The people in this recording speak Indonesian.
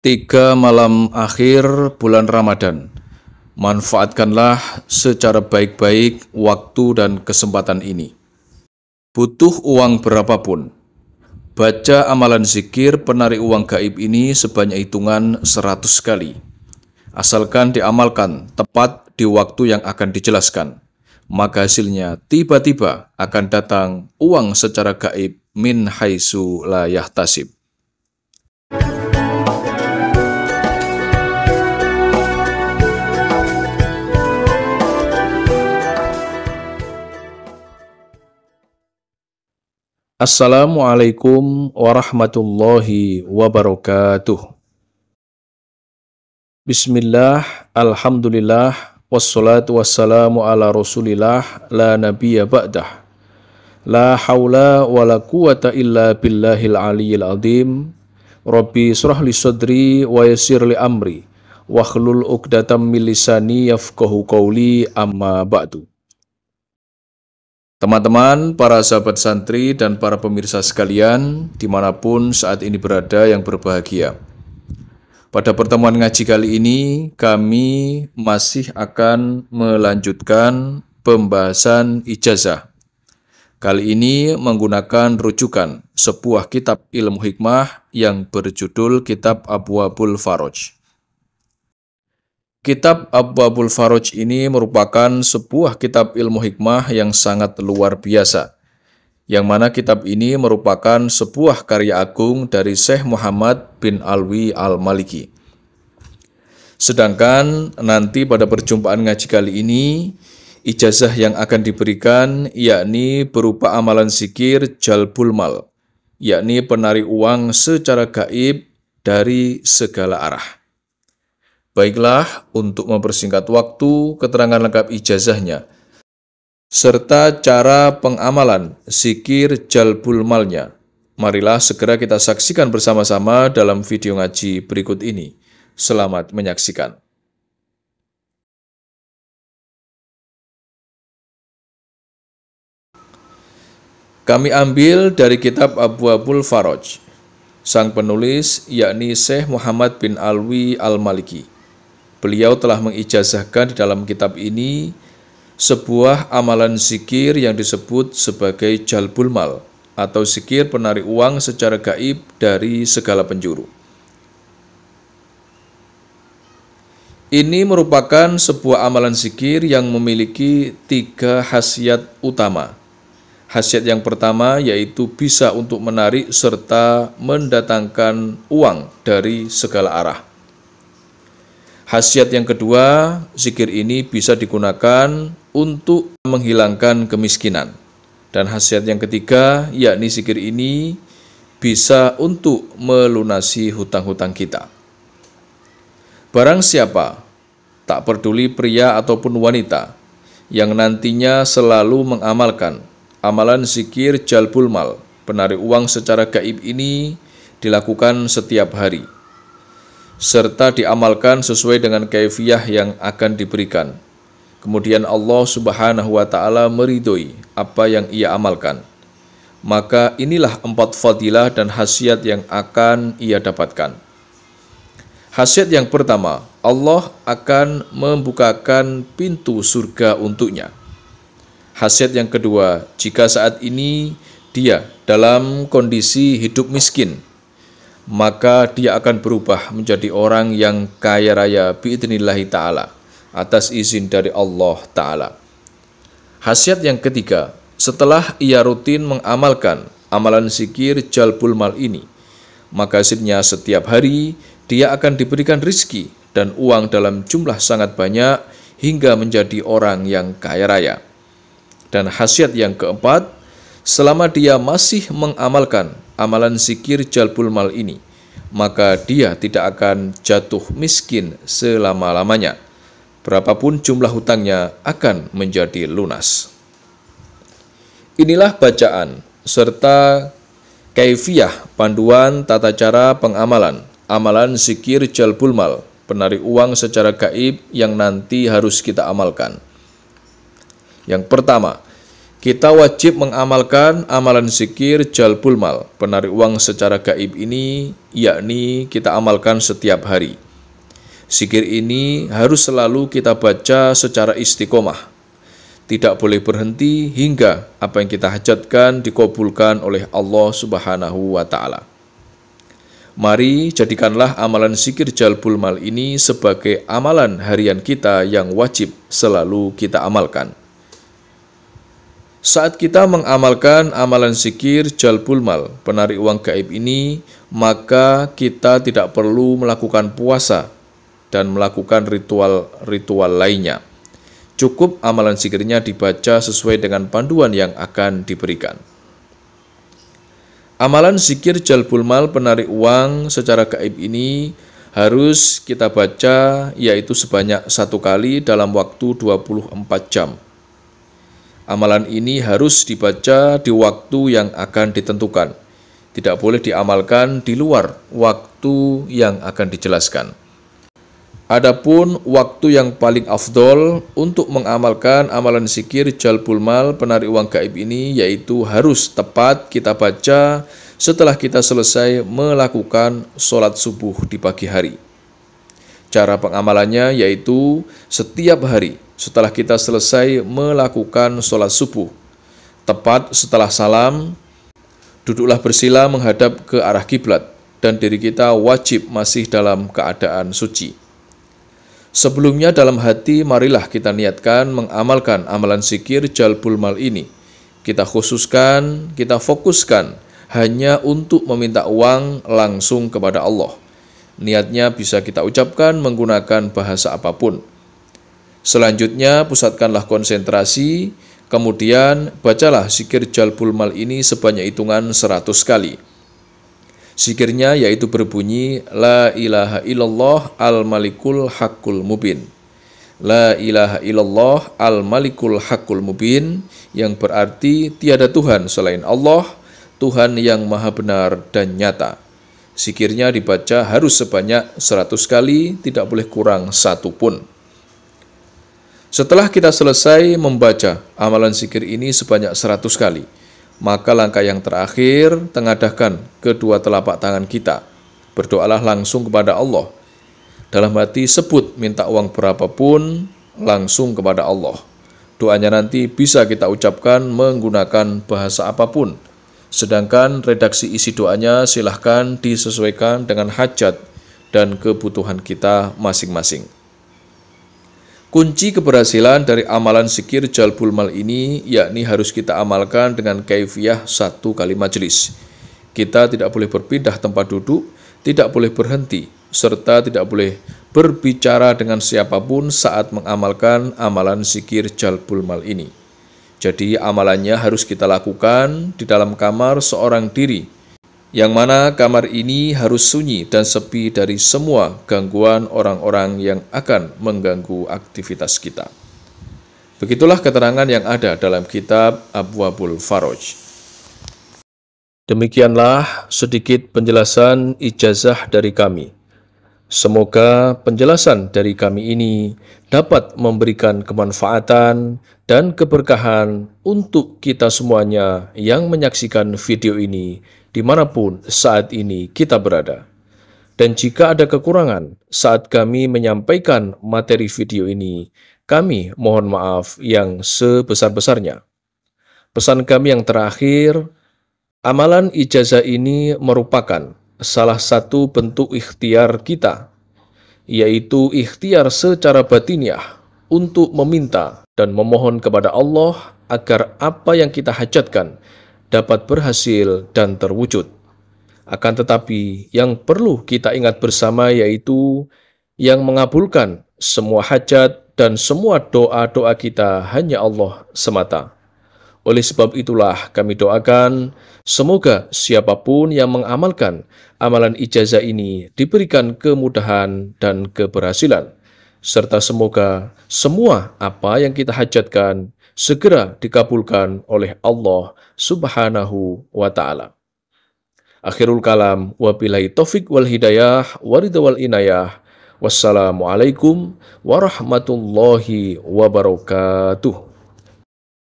3 malam akhir bulan Ramadan. Manfaatkanlah secara baik-baik waktu dan kesempatan ini. Butuh uang berapapun, baca amalan zikir penarik uang gaib ini sebanyak hitungan 100 kali. Asalkan diamalkan tepat di waktu yang akan dijelaskan, maka hasilnya tiba-tiba akan datang uang secara gaib min haitsu la yahtasib. Assalamualaikum warahmatullahi wabarakatuh. Bismillah, alhamdulillah, wassalatu wassalamu ala rasulillah, la nabiyya ba'dah. La hawla wa la quwata illa billahil aliyyil azim. Rabbi shrah li sadri wa yassir li amri, wahlul 'uqdatam min lisani yafqahu qawli, amma ba'du. Teman-teman, para sahabat santri dan para pemirsa sekalian, dimanapun saat ini berada yang berbahagia. Pada pertemuan ngaji kali ini, kami masih akan melanjutkan pembahasan ijazah. Kali ini menggunakan rujukan sebuah kitab ilmu hikmah yang berjudul Kitab Abwabul Faraj. Kitab Abwabul Faraj ini merupakan sebuah kitab ilmu hikmah yang sangat luar biasa, yang mana kitab ini merupakan sebuah karya agung dari Syekh Muhammad bin Alwi Al-Maliki. Sedangkan nanti pada perjumpaan ngaji kali ini, ijazah yang akan diberikan yakni berupa amalan zikir jalbul mal, yakni penarik uang secara gaib dari segala arah. Baiklah, untuk mempersingkat waktu, keterangan lengkap ijazahnya, serta cara pengamalan zikir jalbul malnya, marilah segera kita saksikan bersama-sama dalam video ngaji berikut ini. Selamat menyaksikan. Kami ambil dari kitab Abwabul Faraj. Sang penulis yakni Syekh Muhammad bin Alwi Al-Maliki. Beliau telah mengijazahkan di dalam kitab ini sebuah amalan zikir yang disebut sebagai jalbul mal atau zikir penarik uang secara gaib dari segala penjuru. Ini merupakan sebuah amalan zikir yang memiliki 3 khasiat utama. Khasiat yang pertama yaitu bisa untuk menarik serta mendatangkan uang dari segala arah. Khasiat yang kedua, zikir ini bisa digunakan untuk menghilangkan kemiskinan. Dan khasiat yang ketiga, yakni zikir ini bisa untuk melunasi hutang-hutang kita. Barang siapa, tak peduli pria ataupun wanita, yang nantinya selalu mengamalkan amalan zikir jalbul mal, penarik uang secara gaib ini dilakukan setiap hari, serta diamalkan sesuai dengan kaifiyah yang akan diberikan. Kemudian Allah Subhanahu wa Ta'ala meridhoi apa yang ia amalkan. Maka inilah 4 fadilah dan khasiat yang akan ia dapatkan. Khasiat yang pertama, Allah akan membukakan pintu surga untuknya. Khasiat yang kedua, jika saat ini dia dalam kondisi hidup miskin, maka dia akan berubah menjadi orang yang kaya raya biidznillahi ta'ala atas izin dari Allah ta'ala. Khasiat yang ketiga, setelah ia rutin mengamalkan amalan zikir jalbul mal ini, maka hasilnya setiap hari dia akan diberikan rizki dan uang dalam jumlah sangat banyak hingga menjadi orang yang kaya raya. Dan khasiat yang keempat, selama dia masih mengamalkan amalan zikir jalbul mal ini, maka dia tidak akan jatuh miskin selama-lamanya. Berapapun jumlah hutangnya akan menjadi lunas. Inilah bacaan serta kaifiyah panduan tata cara pengamalan amalan zikir jalbul mal, penarik uang secara gaib yang nanti harus kita amalkan. Yang pertama, Kita wajib mengamalkan amalan zikir jalbul mal, penarik uang secara gaib ini, yakni kita amalkan setiap hari. Zikir ini harus selalu kita baca secara istiqomah. Tidak boleh berhenti hingga apa yang kita hajatkan dikabulkan oleh Allah Subhanahu wa Ta'ala. Mari jadikanlah amalan zikir jalbul mal ini sebagai amalan harian kita yang wajib selalu kita amalkan. Saat kita mengamalkan amalan zikir jalbul mal, penarik uang gaib ini, maka kita tidak perlu melakukan puasa dan melakukan ritual-ritual lainnya. Cukup amalan zikirnya dibaca sesuai dengan panduan yang akan diberikan. Amalan zikir jalbul mal penarik uang secara gaib ini harus kita baca yaitu sebanyak 1 kali dalam waktu 24 jam. Amalan ini harus dibaca di waktu yang akan ditentukan. Tidak boleh diamalkan di luar waktu yang akan dijelaskan. Adapun waktu yang paling afdol untuk mengamalkan amalan zikir jalbul mal penarik uang gaib ini yaitu harus tepat kita baca setelah kita selesai melakukan sholat subuh di pagi hari. Cara pengamalannya yaitu setiap hari setelah kita selesai melakukan sholat subuh, tepat setelah salam, duduklah bersila menghadap ke arah kiblat dan diri kita wajib masih dalam keadaan suci. Sebelumnya dalam hati marilah kita niatkan mengamalkan amalan zikir jalbul mal ini. Kita khususkan, kita fokuskan hanya untuk meminta uang langsung kepada Allah. Niatnya bisa kita ucapkan menggunakan bahasa apapun. Selanjutnya pusatkanlah konsentrasi, kemudian bacalah zikir jalbul mal ini sebanyak hitungan 100 kali. Zikirnya yaitu berbunyi La ilaha illallah al-malikul haqqul mubin. La ilaha illallah al-malikul haqqul mubin, yang berarti tiada Tuhan selain Allah, Tuhan yang maha benar dan nyata. Zikirnya dibaca harus sebanyak 100 kali, tidak boleh kurang satu pun. Setelah kita selesai membaca amalan zikir ini sebanyak 100 kali, maka langkah yang terakhir, tengadahkan kedua telapak tangan kita. Berdoalah langsung kepada Allah. Dalam hati sebut minta uang berapapun langsung kepada Allah. Doanya nanti bisa kita ucapkan menggunakan bahasa apapun. Sedangkan redaksi isi doanya silahkan disesuaikan dengan hajat dan kebutuhan kita masing-masing. Kunci keberhasilan dari amalan zikir jalbul mal ini yakni harus kita amalkan dengan kaifiyah 1 kali majelis. Kita tidak boleh berpindah tempat duduk, tidak boleh berhenti, serta tidak boleh berbicara dengan siapapun saat mengamalkan amalan zikir jalbul mal ini. Jadi amalannya harus kita lakukan di dalam kamar seorang diri, yang mana kamar ini harus sunyi dan sepi dari semua gangguan orang-orang yang akan mengganggu aktivitas kita. Begitulah keterangan yang ada dalam kitab Abwabul Faraj. Demikianlah sedikit penjelasan ijazah dari kami. Semoga penjelasan dari kami ini dapat memberikan kemanfaatan dan keberkahan untuk kita semuanya yang menyaksikan video ini dimanapun saat ini kita berada. Dan jika ada kekurangan saat kami menyampaikan materi video ini, kami mohon maaf yang sebesar-besarnya. Pesan kami yang terakhir, amalan ijazah ini merupakan salah satu bentuk ikhtiar kita, yaitu ikhtiar secara batiniah untuk meminta dan memohon kepada Allah agar apa yang kita hajatkan dapat berhasil dan terwujud. Akan tetapi yang perlu kita ingat bersama yaitu yang mengabulkan semua hajat dan semua doa-doa kita hanya Allah semata. Oleh sebab itulah kami doakan semoga siapapun yang mengamalkan amalan ijazah ini diberikan kemudahan dan keberhasilan, serta semoga semua apa yang kita hajatkan segera dikabulkan oleh Allah Subhanahu wa Ta'ala. Akhirul kalam, wabillahi taufik wal hidayah, waridha wal inayah. Wassalamualaikum warahmatullahi wabarakatuh.